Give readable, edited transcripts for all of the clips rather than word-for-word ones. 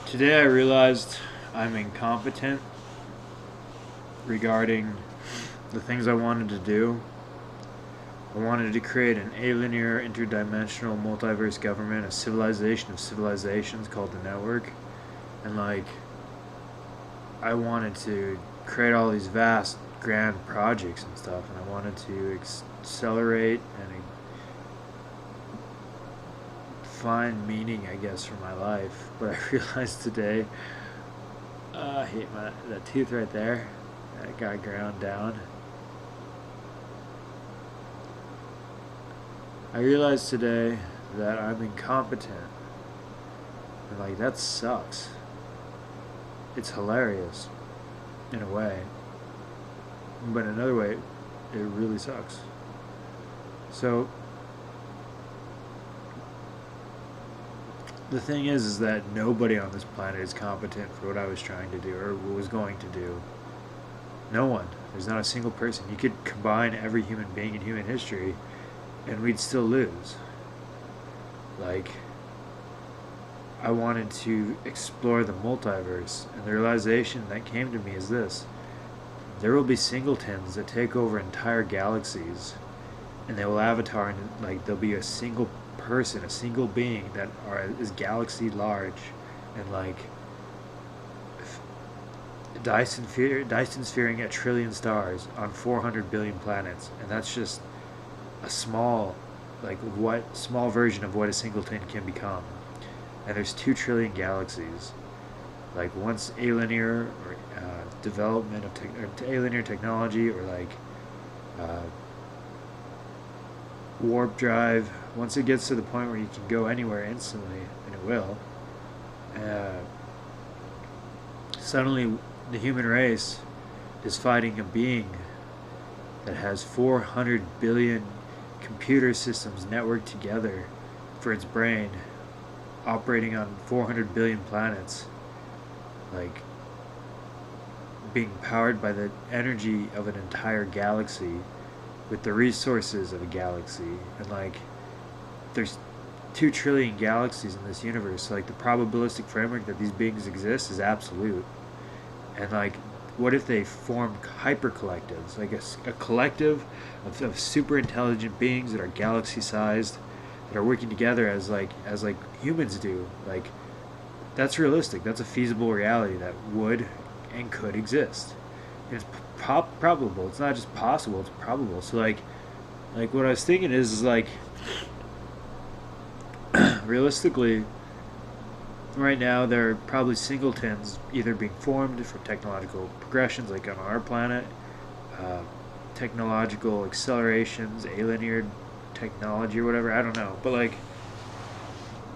Today I realized I'm incompetent regarding the things I wanted to do. I wanted to create an alinear, interdimensional, multiverse government, a civilization of civilizations called the Network. And, I wanted to create all these vast, grand projects and stuff. And I wanted to accelerate and find meaning, I guess, for my life. But I realized today, I hate that tooth right there. That got ground down. I realized today that I'm incompetent. And, that sucks. It's hilarious, in a way. But in another way, it really sucks. So, the thing is that nobody on this planet is competent for what I was trying to do, or was going to do. No one. There's not a single person. You could combine every human being in human history, and we'd still lose. Like, I wanted to explore the multiverse, and the realization that came to me is this. There will be singletons that take over entire galaxies, and they will avatar, and there'll be a single person, a single being that is galaxy large, and Dyson sphering a trillion stars on 400 billion planets, and that's just a small version of what a singleton can become. And there's 2 trillion galaxies. Once alinear or development of alinear technology, or uh, warp drive, once it gets to the point where you can go anywhere instantly, and it will, uh, suddenly the human race is fighting a being that has 400 billion computer systems networked together for its brain, operating on 400 billion planets, being powered by the energy of an entire galaxy with the resources of a galaxy. And there's 2 trillion galaxies in this universe, so the probabilistic framework that these beings exist is absolute. And what if they formed hyper collectives, a collective of super intelligent beings that are galaxy sized, that are working together as humans do? That's realistic. That's a feasible reality that would and could exist. And it's probable. It's not just possible. It's probable. So what I was thinking is realistically, right now there are probably singletons either being formed from technological progressions, like on our planet, uh, technological accelerations, alienary technology or whatever. I don't know, but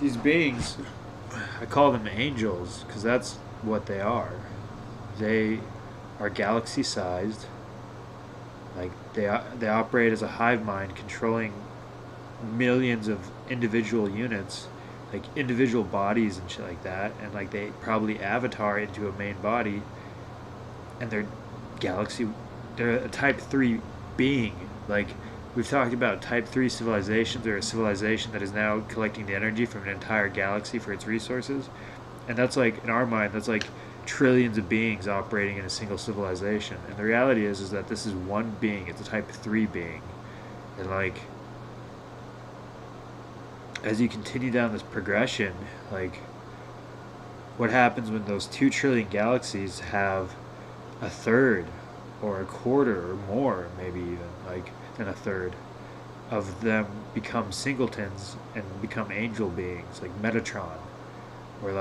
these beings, I call them angels because that's what they are. They are galaxy sized. They operate as a hive mind, controlling millions of individual units, individual bodies and shit like that, and they probably avatar into a main body, and they're a type 3 being. We've talked about type 3 civilizations, or a civilization that is now collecting the energy from an entire galaxy for its resources, and that's in our mind, that's trillions of beings operating in a single civilization. And the reality is that this is one being. It's a type 3 being. And as you continue down this progression, what happens when those 2 trillion galaxies have a third or a quarter or more, maybe even than a third of them become singletons and become angel beings, like Metatron, or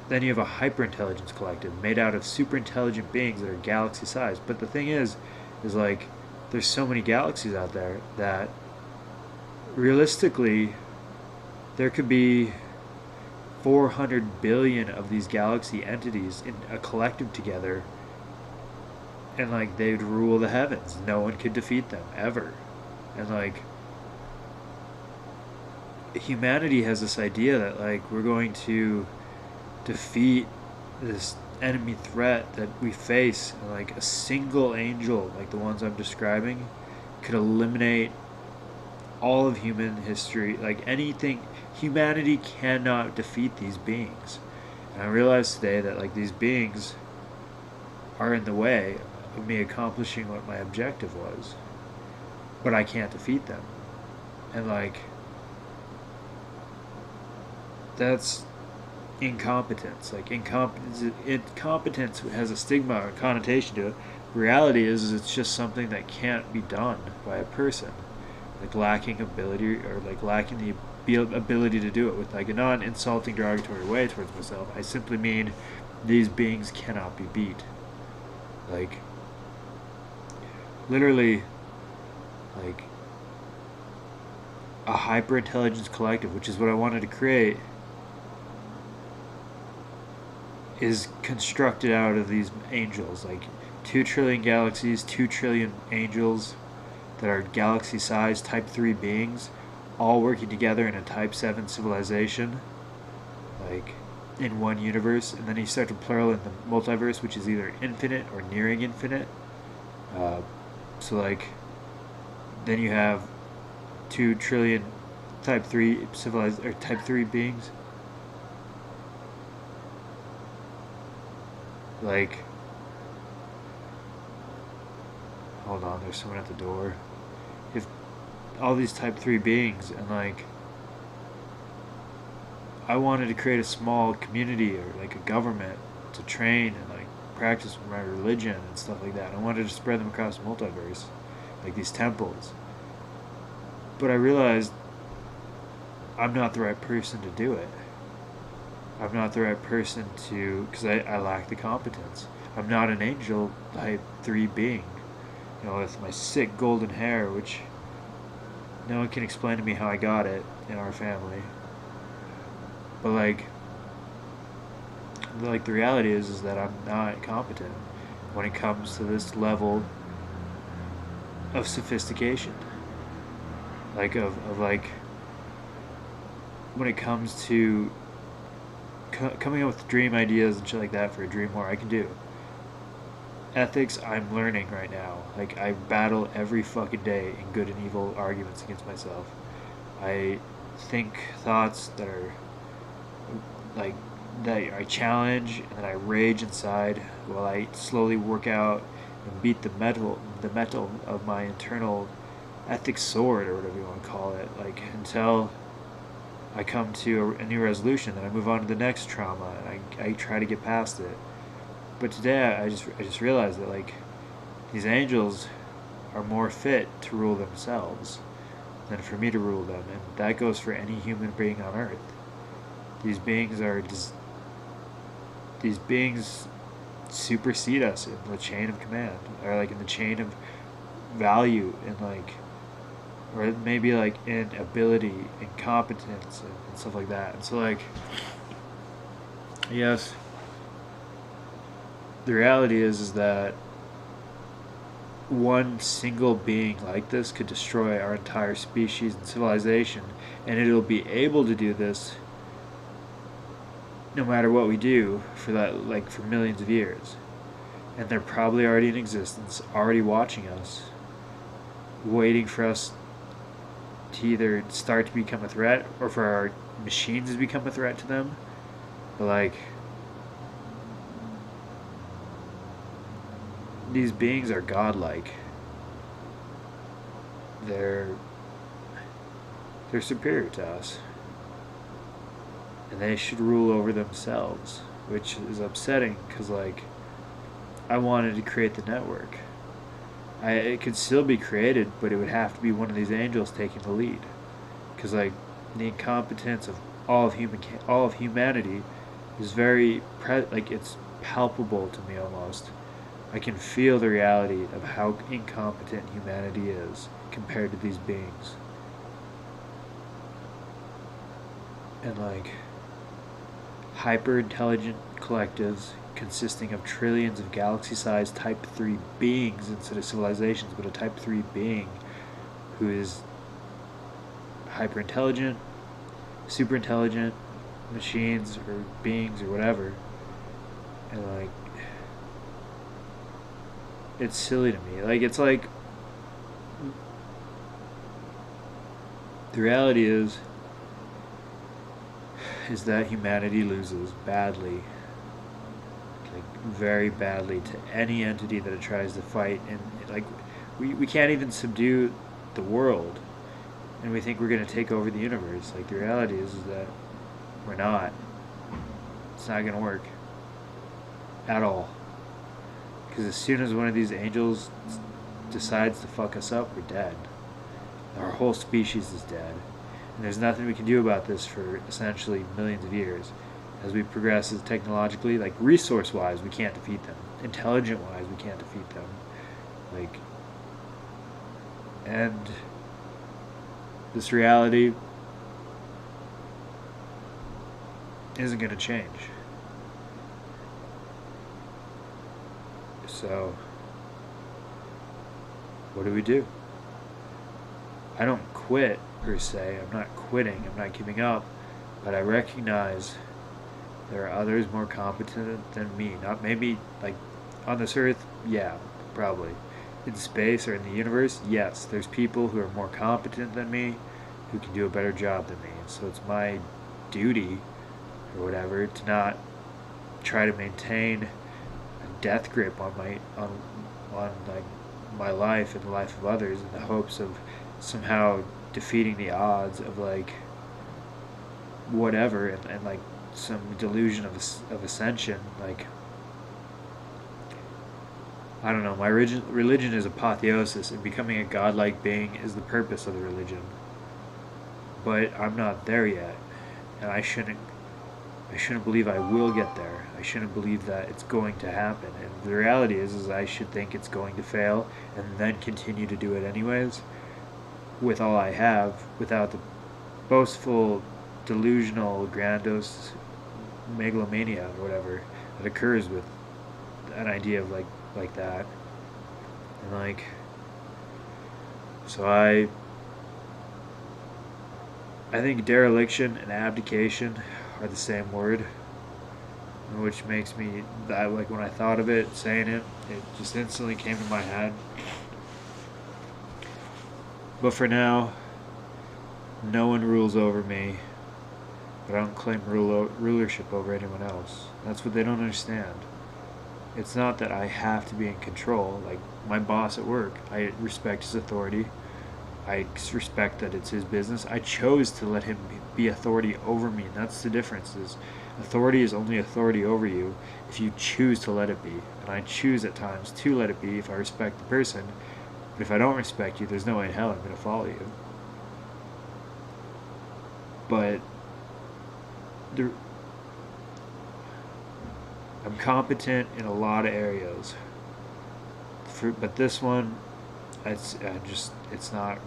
then you have a hyper intelligence collective made out of super intelligent beings that are galaxy sized. But the thing is there's so many galaxies out there that realistically there could be 400 billion of these galaxy entities in a collective together, and they'd rule the heavens. No one could defeat them ever. And humanity has this idea that we're going to defeat this enemy threat that we face, and a single angel, the ones I'm describing, could eliminate all of human history, like anything, humanity cannot defeat these beings. And I realized today that like these beings are in the way of me accomplishing what my objective was, but I can't defeat them. And like that's incompetence. Like incompetence has a stigma or connotation to it. Reality is it's just something that can't be done by a person, like lacking ability or like lacking the ability to do it with like a non-insulting derogatory way towards myself. I simply mean these beings cannot be beat. Like literally, like a hyper intelligence collective, which is what I wanted to create, is constructed out of these angels, like 2 trillion galaxies, 2 trillion angels that are galaxy sized type 3 beings, all working together in a type 7 civilization, like in one universe. And then you start to plural in the multiverse, which is either infinite or nearing infinite. So, like, then you have 2 trillion type 3 civilized or type 3 beings. Like, hold on, there's someone at the door. If all these type 3 beings, and like I wanted to create a small community or like a government to train and like practice my religion and stuff like that. I wanted to spread them across the multiverse, like these temples. But I realized I'm not the right person to do it. I'm not the right person to, because I lack the competence. I'm not an angel type 3 being, you know, with my sick golden hair, which no one can explain to me how I got it in our family. But like the reality is that I'm not competent when it comes to this level of sophistication. Like of like when it comes to coming up with dream ideas and shit like that for a dream war, I can do. Ethics, I'm learning right now. Like, I battle every fucking day in good and evil arguments against myself. I think thoughts that are like that I challenge and then I rage inside while I slowly work out and beat the metal of my internal ethics sword or whatever you want to call it. Like until I come to a new resolution, then I move on to the next trauma and I try to get past it. But today I just realized that like these angels are more fit to rule themselves than for me to rule them, and that goes for any human being on Earth. These beings are these beings supersede us in the chain of command, or like in the chain of value, and like, or maybe like in ability and competence and stuff like that. And so like, yes, the reality is that one single being like this could destroy our entire species and civilization, and it'll be able to do this no matter what we do for that, like for millions of years. And they're probably already in existence, already watching us, waiting for us to either start to become a threat or for our machines to become a threat to them. But like, these beings are godlike. They're superior to us, and they should rule over themselves, which is upsetting because like I wanted to create the network. It could still be created, but it would have to be one of these angels taking the lead, because like the incompetence of all of humanity is very like it's palpable to me almost. I can feel the reality of how incompetent humanity is compared to these beings. And like hyper intelligent collectives consisting of trillions of galaxy sized type 3 beings instead of civilizations, but a type 3 being who is hyper intelligent, super intelligent machines or beings or whatever. And like, it's silly to me. Like, it's like The reality is that humanity loses badly, like very badly, to any entity that it tries to fight. And like, we can't even subdue the world, and we think we're going to take over the universe. Like, the reality is that we're not. It's not going to work at all. Because as soon as one of these angels decides to fuck us up, we're dead. Our whole species is dead. And there's nothing we can do about this for essentially millions of years. As we progress technologically, like resource wise, we can't defeat them. Intelligent wise, we can't defeat them. Like, and this reality isn't going to change. So, what do? I don't quit, per se. I'm not quitting. I'm not giving up. But I recognize there are others more competent than me. Not maybe, like, on this earth, yeah, probably. In space or in the universe, yes. There's people who are more competent than me, who can do a better job than me. So it's my duty, or whatever, to not try to maintain a death grip on like my life and the life of others in the hopes of somehow defeating the odds of like whatever, and like some delusion of ascension. Like, I don't know, my religion is apotheosis, and becoming a godlike being is the purpose of the religion. But I'm not there yet, and I shouldn't believe I will get there. I shouldn't believe that it's going to happen. And the reality is I should think it's going to fail and then continue to do it anyways with all I have, without the boastful, delusional, grandiose megalomania or whatever that occurs with an idea of like that. And like, so I think dereliction and abdication are the same word, which makes me, like, when I thought of it, saying it just instantly came to my head. But for now, no one rules over me, but I don't claim rulership over anyone else. That's what they don't understand. It's not that I have to be in control. Like, my boss at work, I respect his authority. I respect that it's his business. I chose to let him be authority over me. And that's the difference. Is authority is only authority over you if you choose to let it be. And I choose at times to let it be if I respect the person. But if I don't respect you, there's no way in hell I'm going to follow you. But I'm competent in a lot of areas. But this one, it's not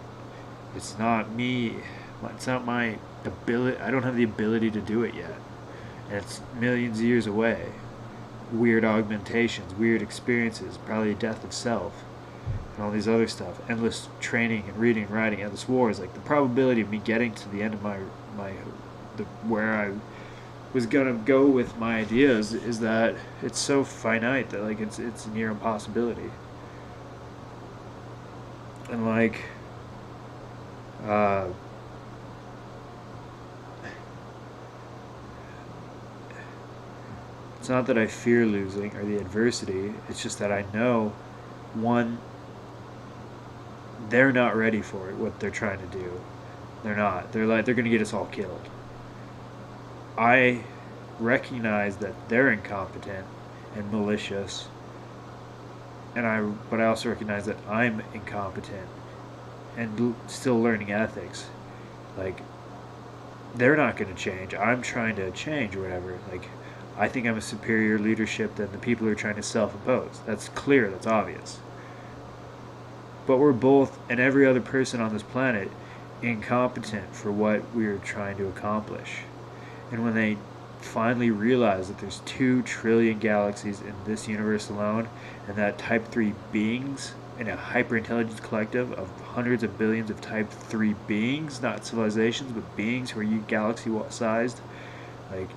me. It's not my ability. I don't have the ability to do it yet. And it's millions of years away. Weird augmentations, weird experiences, probably a death of self, and all these other stuff. Endless training and reading and writing, endless wars. Like, the probability of me getting to the end of where I was gonna go with my ideas is that it's so finite that like it's near impossibility. And like, it's not that I fear losing or the adversity. It's just that I know, one, they're not ready for it. What they're trying to do, they're not. They're gonna get us all killed. I recognize that they're incompetent and malicious, but I also recognize that I'm incompetent and still learning ethics. Like, they're not going to change. I'm trying to change or whatever. Like, I think I'm a superior leadership than the people who are trying to self-impose. That's clear. That's obvious. But we're both, and every other person on this planet, incompetent for what we're trying to accomplish. And when they finally realize that there's 2 trillion galaxies in this universe alone, and that Type 3 beings in a hyper-intelligence collective of hundreds of billions of Type 3 beings, not civilizations, but beings who are galaxy-sized, like,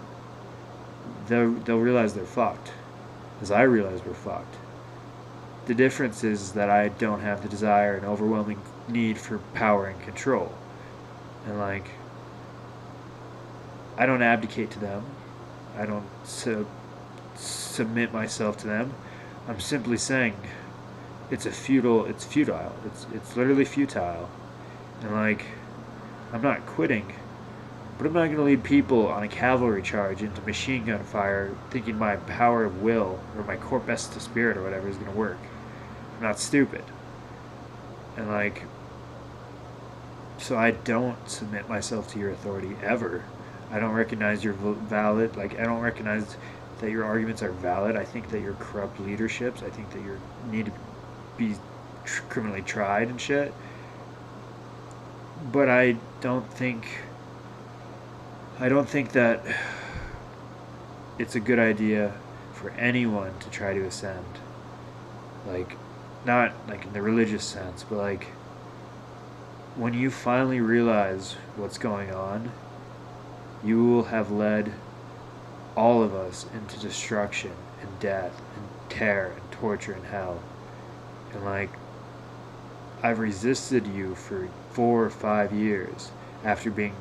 they'll realize they're fucked. As I realize we're fucked. The difference is that I don't have the desire and overwhelming need for power and control. And like, I don't abdicate to them. I don't submit myself to them. I'm simply saying it's futile. It's literally futile. And like, I'm not quitting, but I'm not going to lead people on a cavalry charge into machine gun fire thinking my power of will or my corpus estus spirit or whatever is going to work. I'm not stupid. And like, so I don't submit myself to your authority ever. I don't recognize your valid, like, I don't recognize that your arguments are valid. I think that you're corrupt leaderships. I think that you need to be criminally tried and shit. But I don't think that it's a good idea for anyone to try to ascend. Like, not like in the religious sense, but like when you finally realize what's going on, you will have led all of us into destruction and death and terror and torture and hell. And like, I've resisted you for 4 or 5 years after being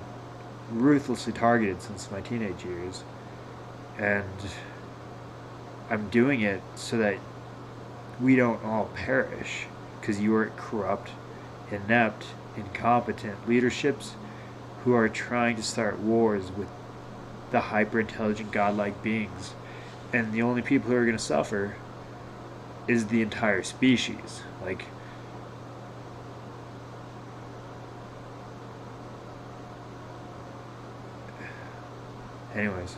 ruthlessly targeted since my teenage years. And I'm doing it so that we don't all perish because you are corrupt, inept, incompetent leaderships who are trying to start wars with the hyper intelligent godlike beings. And the only people who are going to suffer is the entire species. Like, anyways.